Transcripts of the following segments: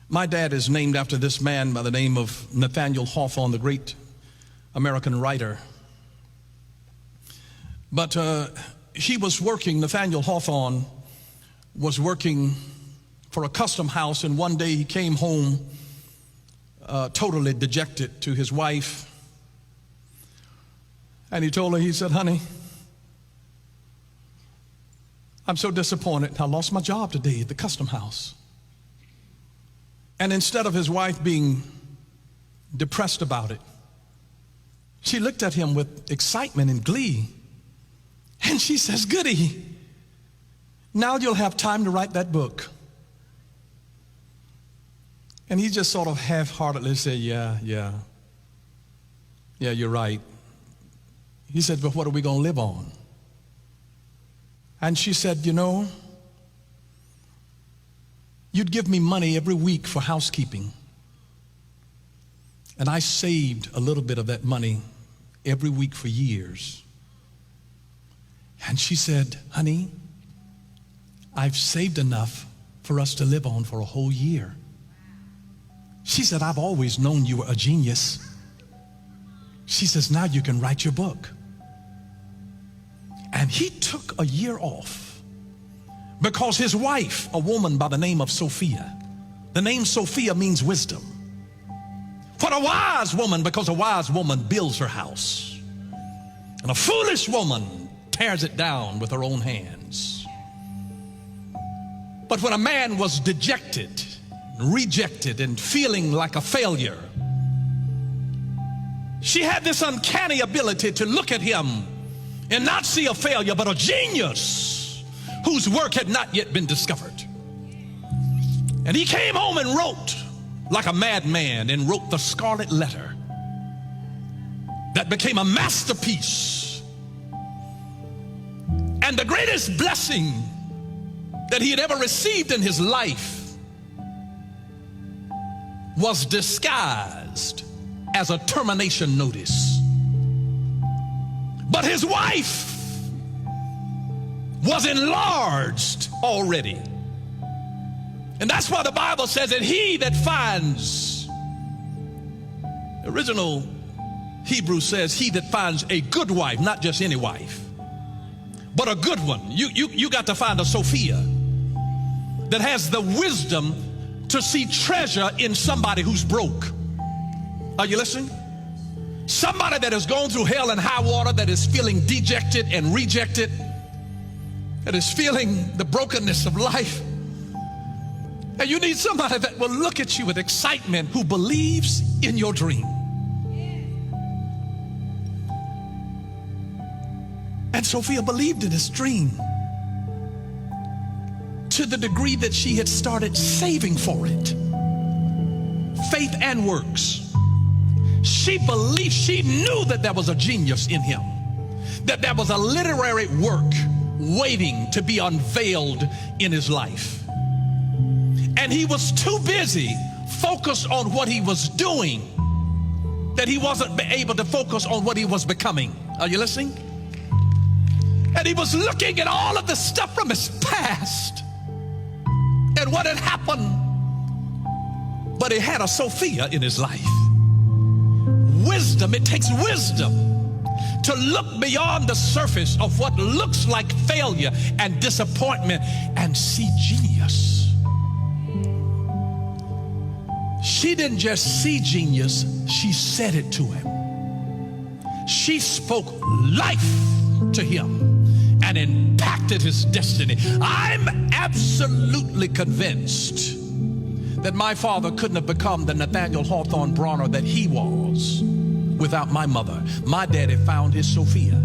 My dad is named after this man by the name of Nathaniel Hawthorne, the great American writer. But Nathaniel Hawthorne was working for a custom house, and one day he came home totally dejected to his wife. And he told her, he said, "Honey, I'm so disappointed. I lost my job today at the custom house." And instead of his wife being depressed about it, she looked at him with excitement and glee. And she says, "Goody, now you'll have time to write that book." And he just sort of half-heartedly said, yeah, you're right. He said, "But what are we going to live on?" And she said, "You'd give me money every week for housekeeping. And I saved a little bit of that money every week for years." And she said, "Honey, I've saved enough for us to live on for a whole year." She said, "I've always known you were a genius." She says, "Now you can write your book." And he took a year off because his wife, a woman by the name of Sophia, the name Sophia means wisdom. What a wise woman, because a wise woman builds her house, and a foolish woman tears it down with her own hands. But when a man was dejected, rejected, and feeling like a failure, she had this uncanny ability to look at him and not see a failure, but a genius whose work had not yet been discovered. And he came home and wrote like a madman, and wrote the Scarlet Letter that became a masterpiece. And the greatest blessing that he had ever received in his life was disguised as a termination notice. But his wife was enlarged already. And that's why the Bible says that he that finds, the original Hebrew says, he that finds a good wife, not just any wife, but a good one. You got to find a Sophia that has the wisdom to see treasure in somebody who's broke. Are you listening? Somebody that has gone through hell and high water, that is feeling dejected and rejected, that is feeling the brokenness of life. And you need somebody that will look at you with excitement, who believes in your dream. And Sophia believed in his dream to the degree that she had started saving for it. Faith and works. She believed, she knew that there was a genius in him, that there was a literary work waiting to be unveiled in his life. And he was too busy focused on what he was doing that he wasn't able to focus on what he was becoming. Are you listening? And he was looking at all of the stuff from his past and what had happened. But he had a Sophia in his life. Wisdom, it takes wisdom to look beyond the surface of what looks like failure and disappointment and see genius. She didn't just see genius, she said it to him. She spoke life to him and impacted his destiny. I'm absolutely convinced that my father couldn't have become the Nathaniel Hawthorne Bronner that he was without my mother. My daddy found his Sophia.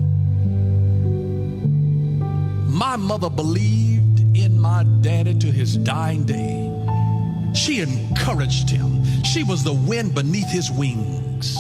My mother believed in my daddy to his dying day. She encouraged him. She was the wind beneath his wings.